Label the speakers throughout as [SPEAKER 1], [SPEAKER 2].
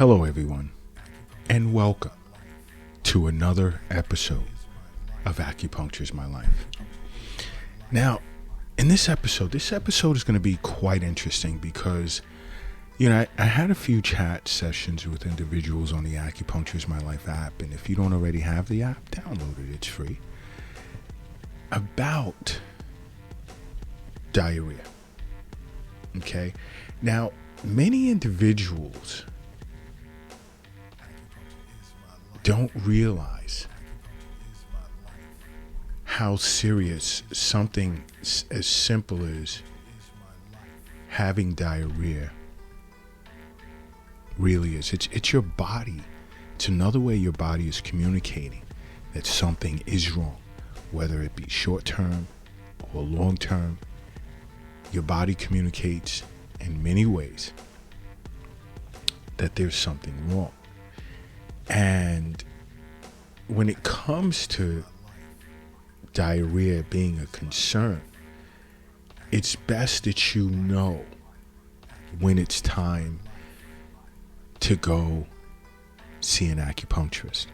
[SPEAKER 1] Hello, everyone, and welcome to another episode of Acupuncture is My Life. Now, in this episode is going to be quite interesting because, I had a few chat sessions with individuals on the Acupuncture is My Life app, and if you don't already have the app, download it, it's free, about diarrhea. Okay? Now, many individuals don't realize how serious something as simple as having diarrhea really is. It's your body. It's another way your body is communicating that something is wrong, whether it be short term or long term. Your body communicates in many ways that there's something wrong. And when it comes to diarrhea being a concern, it's best that you know when it's time to go see an acupuncturist.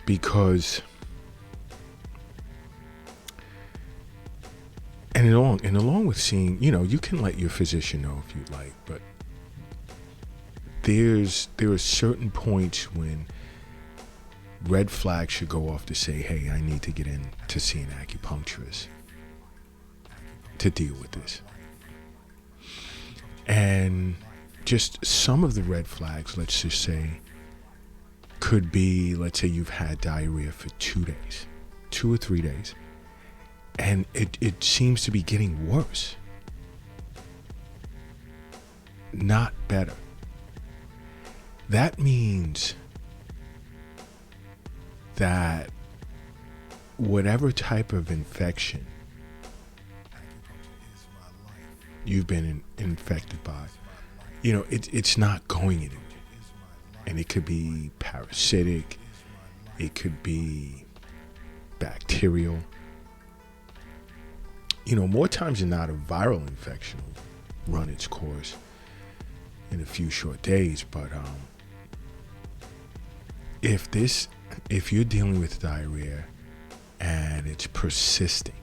[SPEAKER 1] Because and along with seeing, you can let your physician know if you'd like, but there are certain points when red flags should go off to say, hey, I need to get in to see an acupuncturist to deal with this. And just some of the red flags, let's just say, could be, let's say you've had diarrhea for 2 days, 2 or 3 days, and it seems to be getting worse, not better. That means that whatever type of infection you've been infected by, it's not going anywhere. And it could be parasitic, it could be bacterial. More times than not, a viral infection will run its course in a few short days, but if you're dealing with diarrhea and it's persisting,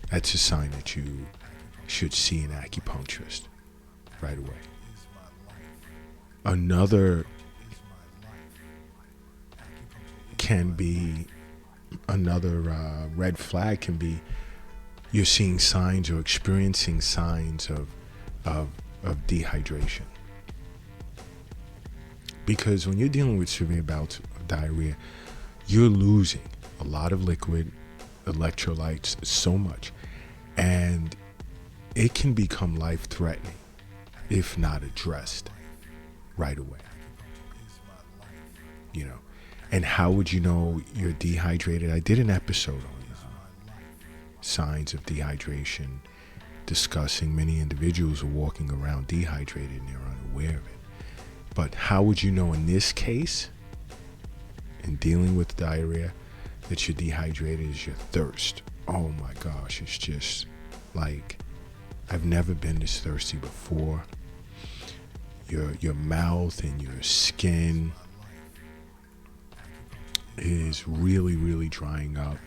[SPEAKER 1] that's a sign that you should see an acupuncturist right away. Another red flag can be you're seeing signs or experiencing signs of dehydration. Because when you're dealing with severe bouts of diarrhea, you're losing a lot of liquid, electrolytes, so much. And it can become life-threatening if not addressed right away. And how would you know you're dehydrated? I did an episode on signs of dehydration, discussing many individuals are walking around dehydrated and they're unaware of it. But how would you know in this case, in dealing with diarrhea, that you're dehydrated is your thirst. Oh my gosh, it's just like, I've never been this thirsty before. Your mouth and your skin is really, really drying up,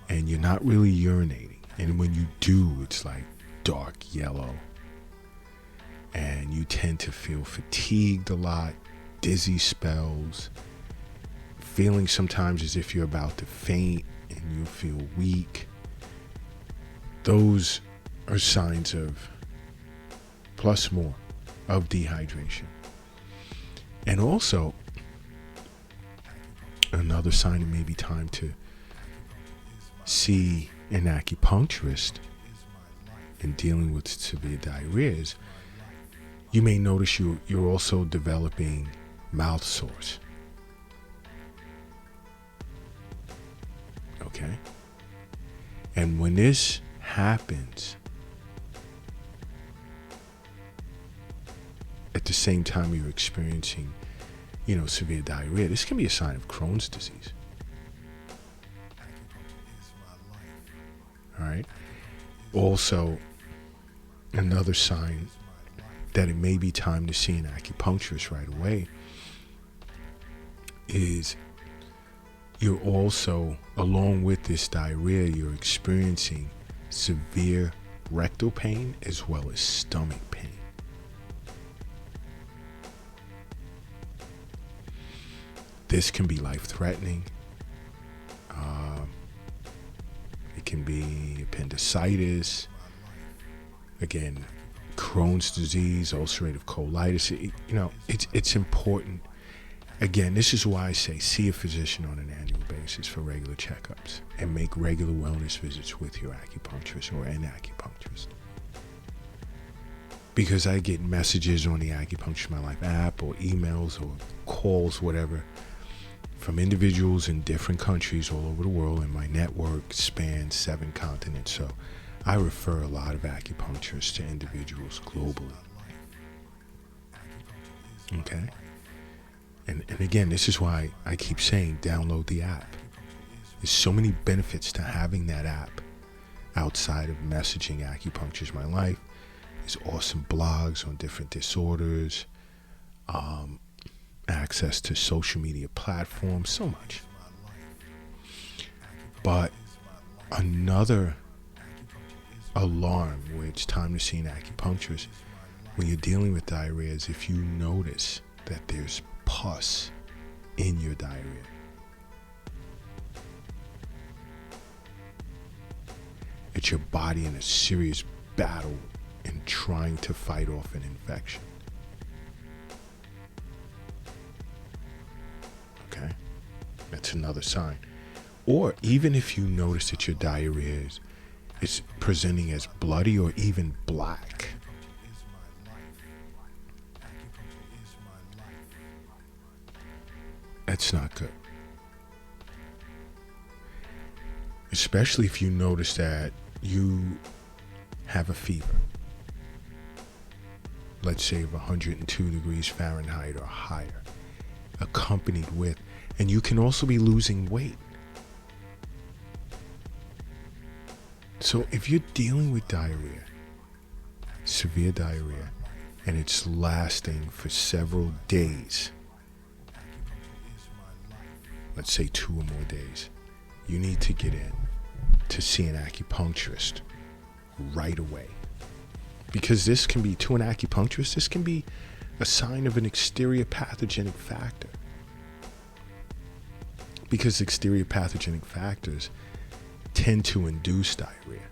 [SPEAKER 1] and you're not really urinating. And when you do, it's like dark yellow. And you tend to feel fatigued a lot, dizzy spells, feeling sometimes as if you're about to faint, and you feel weak. Those are signs of, plus more, of dehydration. And also, another sign it may be time to see an acupuncturist in dealing with severe diarrhea is you may notice you're also developing mouth sores. Okay? And when this happens, at the same time you're experiencing, severe diarrhea, this can be a sign of Crohn's disease. All right? Also, another sign that it may be time to see an acupuncturist right away is you're also, along with this diarrhea, you're experiencing severe rectal pain as well as stomach pain. This can be life-threatening. It can be appendicitis. Again, Crohn's disease, ulcerative colitis. It's important. Again, this is why I say see a physician on an annual basis for regular checkups and make regular wellness visits with your acupuncturist or an acupuncturist. Because I get messages on the Acupuncture My Life app or emails or calls, whatever, from individuals in different countries all over the world, and my network spans 7 continents. So I refer a lot of acupuncturists to individuals globally. Okay? And again, this is why I keep saying download the app. There's so many benefits to having that app outside of messaging Acupuncture's My Life. There's awesome blogs on different disorders, access to social media platforms, so much. But another alarm where it's time to see an acupuncturist when you're dealing with diarrhea is if you notice that there's pus in your diarrhea. It's your body in a serious battle in trying to fight off an infection. Okay? That's another sign. Or even if you notice that your diarrhea is presenting as bloody or even black. That's not good. Especially if you notice that you have a fever. Let's say of 102 degrees Fahrenheit or higher, accompanied with, and you can also be losing weight. So if you're dealing with diarrhea, severe diarrhea, and it's lasting for several days, let's say 2 or more days, you need to get in to see an acupuncturist right away. Because this can be, to an acupuncturist, this can be a sign of an exterior pathogenic factor. Because exterior pathogenic factors tend to induce diarrhea,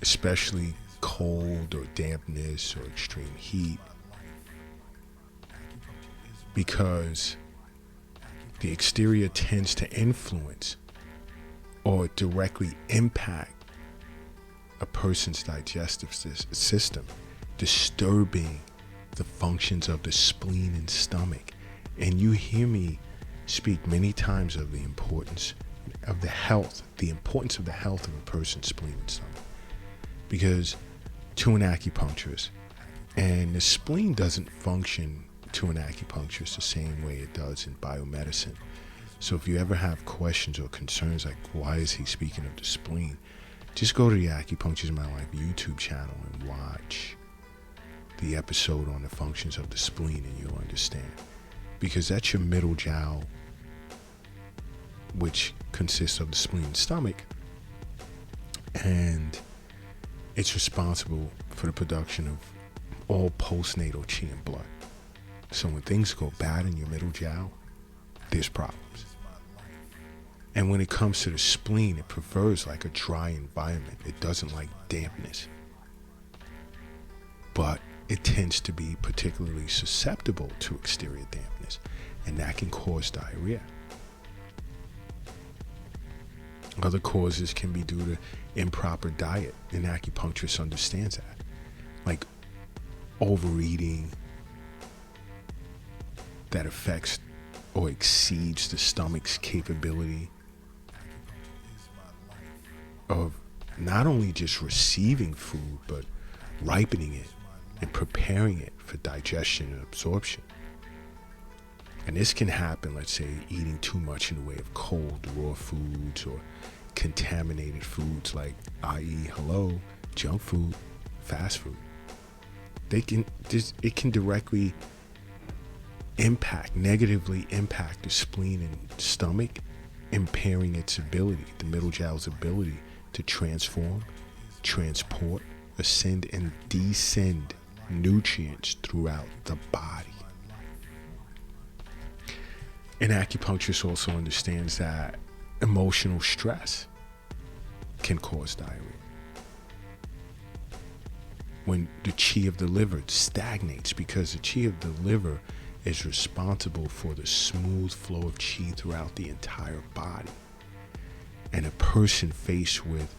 [SPEAKER 1] especially cold or dampness or extreme heat, because the exterior tends to influence or directly impact a person's digestive system, disturbing the functions of the spleen and stomach. And you hear me speak many times of the importance of the health of a person's spleen and stomach. Because to an acupuncturist, and the spleen doesn't function to an acupuncturist the same way it does in biomedicine. So if you ever have questions or concerns like, why is he speaking of the spleen? Just go to the Acupuncture's My Life YouTube channel and watch the episode on the functions of the spleen, and you'll understand. Because that's your middle jowl, which consists of the spleen and stomach, and it's responsible for the production of all postnatal chi and blood. So when things go bad in your middle jowl, there's problems. And when it comes to the spleen, it prefers like a dry environment. It doesn't like dampness. But it tends to be particularly susceptible to exterior dampness, and that can cause diarrhea. Other causes can be due to improper diet, and acupuncturist understands that. Like overeating that affects or exceeds the stomach's capability of not only just receiving food, but ripening it and preparing it for digestion and absorption. And this can happen, let's say, eating too much in the way of cold, raw foods or contaminated foods like, i.e., junk food, fast food. It can directly negatively impact the spleen and stomach, impairing its ability, the middle jowl's ability to transform, transport, ascend, and descend nutrients throughout the body. An acupuncturist also understands that emotional stress can cause diarrhea. When the chi of the liver stagnates, because the chi of the liver is responsible for the smooth flow of chi throughout the entire body. And a person faced with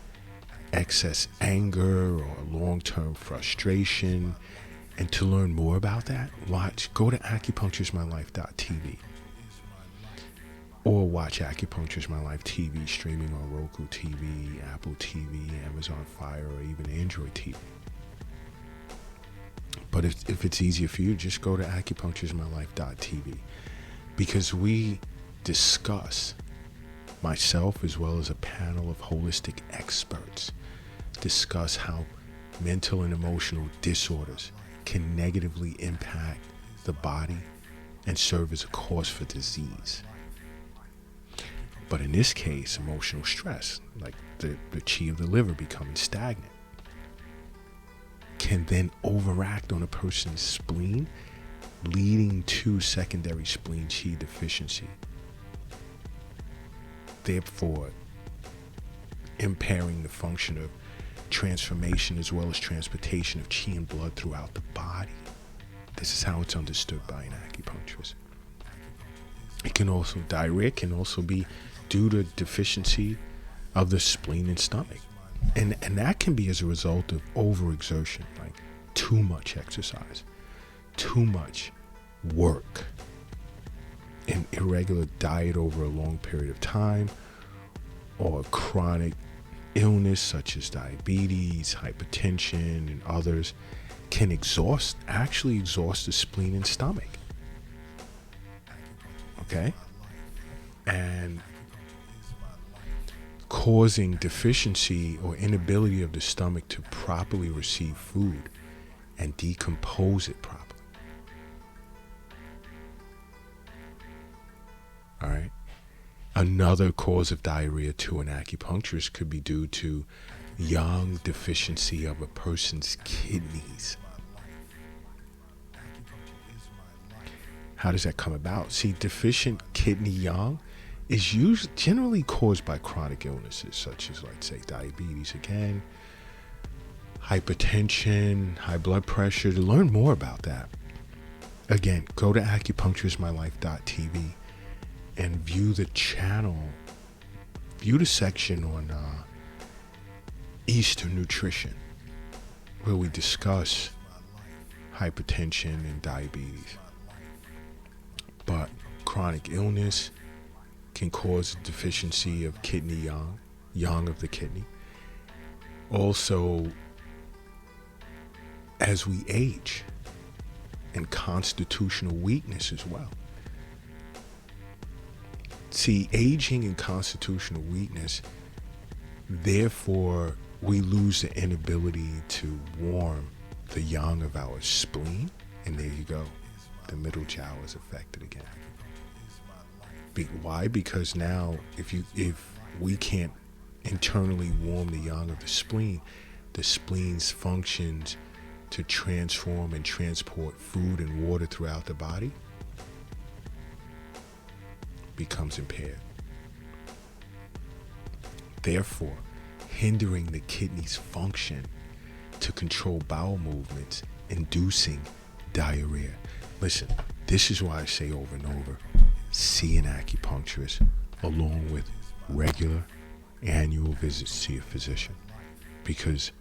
[SPEAKER 1] excess anger or long-term frustration, and to learn more about that, go to acupuncturesmylife.tv or watch Acupuncture's My Life TV streaming on Roku TV, Apple TV, Amazon Fire, or even Android TV. But if it's easier for you, just go to acupuncturesmylife.tv, because we discuss, myself as well as a panel of holistic experts, discuss how mental and emotional disorders can negatively impact the body and serve as a cause for disease. But in this case, emotional stress, like the chi of the liver becoming stagnant, can then overact on a person's spleen, leading to secondary spleen chi deficiency, therefore impairing the function of transformation as well as transportation of chi and blood throughout the body. This is how it's understood by an acupuncturist. Diarrhea can also be due to deficiency of the spleen and stomach. And that can be as a result of overexertion, like too much exercise, too much work, an irregular diet over a long period of time, or chronic illness such as diabetes, hypertension, and others can actually exhaust the spleen and stomach. Okay? And causing deficiency or inability of the stomach to properly receive food and decompose it properly. All right. Another cause of diarrhea to an acupuncturist could be due to yang deficiency of a person's kidneys. How does that come about? See, deficient kidney yang is generally caused by chronic illnesses such as, let's say, diabetes again, hypertension, high blood pressure. To learn more about that, again, go to acupuncturesmylife.tv and view the section on Eastern nutrition, where we discuss hypertension and diabetes. But chronic illness can cause a deficiency of kidney yang of the kidney. Also, as we age, and constitutional weakness as well. See, aging and constitutional weakness, therefore, we lose the inability to warm the yang of our spleen, and there you go. The middle jiao is affected again. Why? Because now, if we can't internally warm the yang of the spleen's functions to transform and transport food and water throughout the body becomes impaired. Therefore, hindering the kidney's function to control bowel movements, inducing diarrhea. Listen, this is why I say over and over, see an acupuncturist along with regular annual visits to your physician, because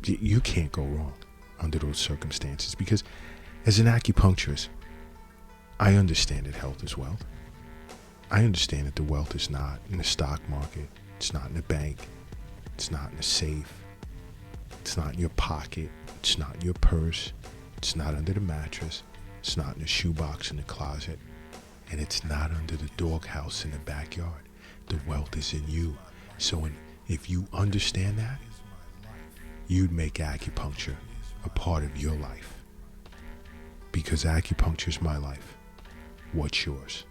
[SPEAKER 1] you can't go wrong under those circumstances. Because as an acupuncturist, I understand that health is wealth. I understand that the wealth is not in the stock market. It's not in the bank. It's not in the safe. It's not in your pocket. It's not in your purse. It's not under the mattress. It's not in the shoebox in the closet. And it's not under the doghouse in the backyard. The wealth is in you. So if you understand that, you'd make acupuncture a part of your life. Because acupuncture is my life. What's yours?